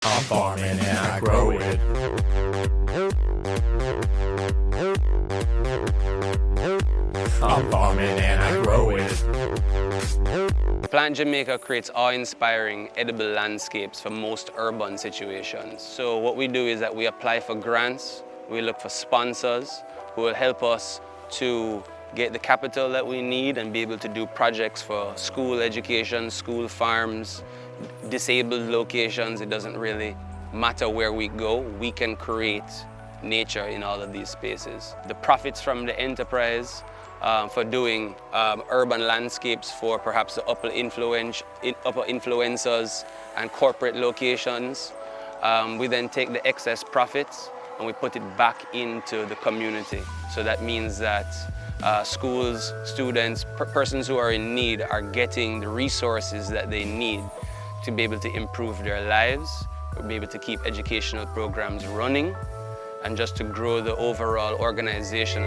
I'm farming and I grow it. I'm farming and I grow it. Plant Jamaica creates awe-inspiring edible landscapes for most urban situations. So what we do is that we apply for grants, we look for sponsors who will help us to get the capital that we need and be able to do projects for school education, school farms, disabled locations. It doesn't really matter where we go, we can create nature in all of these spaces. The profits from the enterprise for doing urban landscapes for perhaps the upper influencers and corporate locations, we then take the excess profits and we put it back into the community. So that means that schools, students, persons who are in need are getting the resources that they need to be able to improve their lives, to be able to keep educational programs running, and just to grow the overall organization.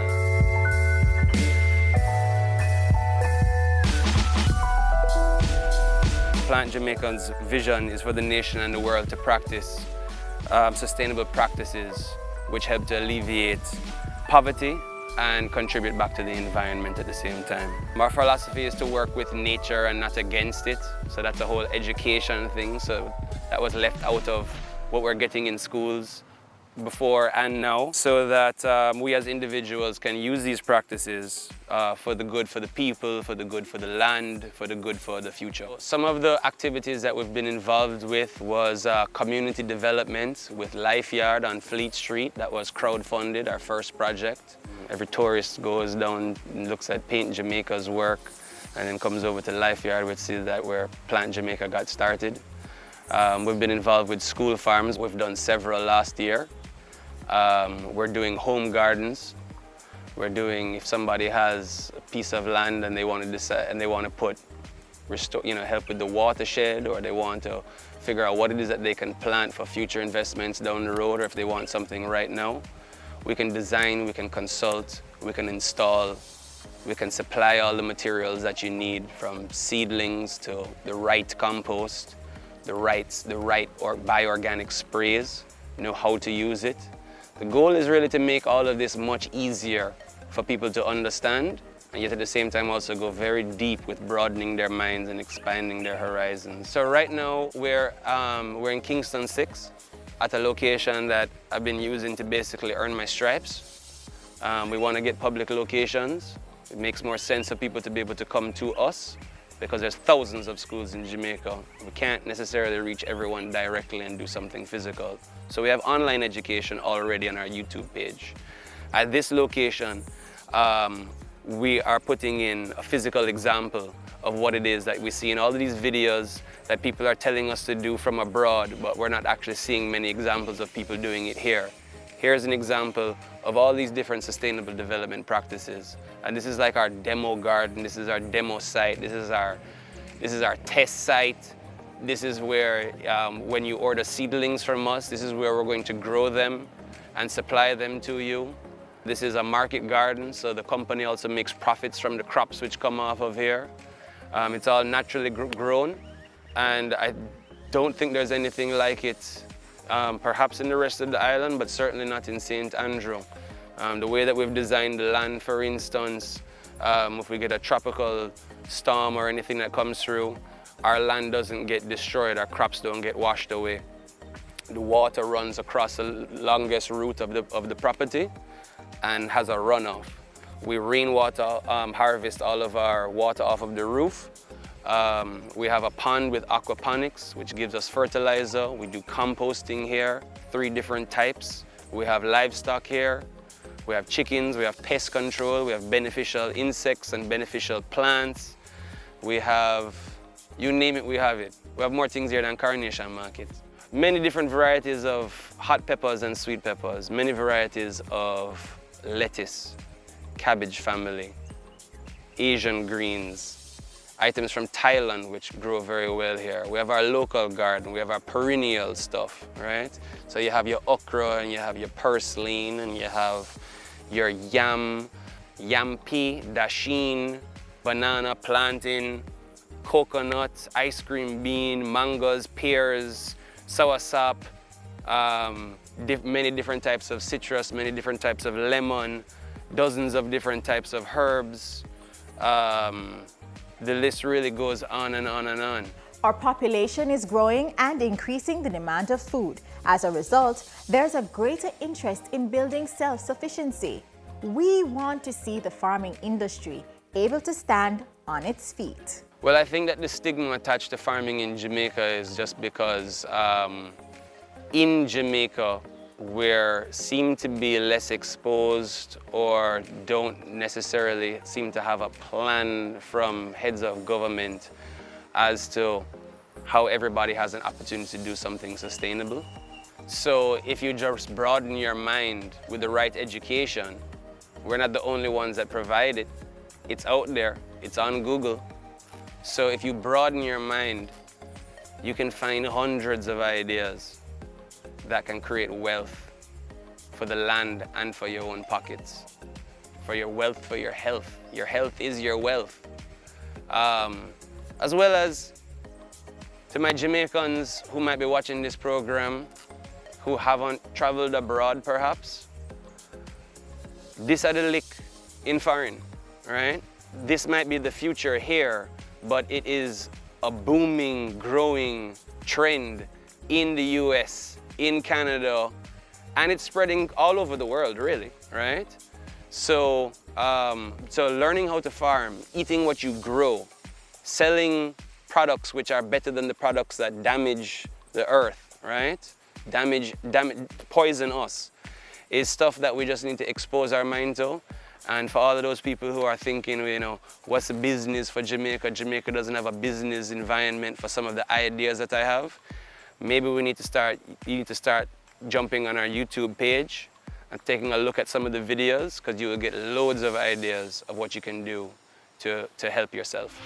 Plant Jamaica's vision is for the nation and the world to practice sustainable practices which help to alleviate poverty and contribute back to the environment at the same time. Our philosophy is to work with nature and not against it. So that's a whole education thing. So that was left out of what we're getting in schools before and now, so that we as individuals can use these practices for the good for the people, for the good for the land, for the good for the future. Some of the activities that we've been involved with was community development with Life Yard on Fleet Street. That was crowdfunded, our first project. Every tourist goes down and looks at Paint Jamaica's work and then comes over to Life Yard, which is that where Plant Jamaica got started. We've been involved with school farms. We've done several last year. We're doing home gardens. We're doing, if somebody has a piece of land and they want to decide and they want to put, help with the watershed, or they want to figure out what it is that they can plant for future investments down the road, or if they want something right now, we can design, we can consult, we can install, we can supply all the materials that you need, from seedlings to the right compost, the right or bioorganic sprays, know how to use it. The goal is really to make all of this much easier for people to understand, and yet at the same time also go very deep with broadening their minds and expanding their horizons. So right now we're in Kingston 6 at a location that I've been using to basically earn my stripes. We want to get public locations. It makes more sense for people to be able to come to us because there's thousands of schools in Jamaica. We can't necessarily reach everyone directly and do something physical. So we have online education already on our YouTube page. At this location, we are putting in a physical example of what it is that we see in all of these videos that people are telling us to do from abroad, but we're not actually seeing many examples of people doing it here. Here's an example of all these different sustainable development practices. And this is like our demo garden, this is our demo site, this is our test site. This is where, when you order seedlings from us, this is where we're going to grow them and supply them to you. This is a market garden, so the company also makes profits from the crops which come off of here. It's all naturally grown, and I don't think there's anything like it perhaps in the rest of the island, but certainly not in St. Andrew. The way that we've designed the land, for instance, if we get a tropical storm or anything that comes through, our land doesn't get destroyed, our crops don't get washed away. The water runs across the longest route of the property and has a runoff. We rainwater harvest all of our water off of the roof. We have a pond with aquaponics, which gives us fertilizer. We do composting here, 3 different types. We have livestock here. We have chickens, we have pest control, we have beneficial insects and beneficial plants. We have, you name it, we have it. We have more things here than Carnation Market. Many different varieties of hot peppers and sweet peppers, many varieties of lettuce, cabbage family, Asian greens, items from Thailand which grow very well here. We have our local garden, we have our perennial stuff, right? So you have your okra and you have your purslane and you have your yam, yampi, dasheen, banana, plantain, coconut, ice cream bean, mangoes, pears, soursop, many different types of citrus, many different types of lemon, dozens of different types of herbs. The list really goes on and on and on. Our population is growing and increasing the demand of food. As a result, there's a greater interest in building self-sufficiency. We want to see the farming industry able to stand on its feet. Well, I think that the stigma attached to farming in Jamaica is just because in Jamaica, we seem to be less exposed or don't necessarily seem to have a plan from heads of government as to how everybody has an opportunity to do something sustainable. So if you just broaden your mind with the right education, we're not the only ones that provide it. It's out there, it's on Google. So if you broaden your mind, you can find hundreds of ideas that can create wealth for the land and for your own pockets, for your wealth, for your health. Your health is your wealth. As well as to my Jamaicans who might be watching this program, who haven't traveled abroad perhaps, this are the lick in foreign, right? This might be the future here, but it is a booming, growing trend in the US, in Canada, and it's spreading all over the world, really, right? So, so learning how to farm, eating what you grow, selling products which are better than the products that damage the earth, right? Poison us, is stuff that we just need to expose our mind to. And for all of those people who are thinking, you know, what's the business for Jamaica? Jamaica doesn't have a business environment for some of the ideas that I have. Maybe we need to start, you need to start jumping on our YouTube page and taking a look at some of the videos, because you will get loads of ideas of what you can do to help yourself.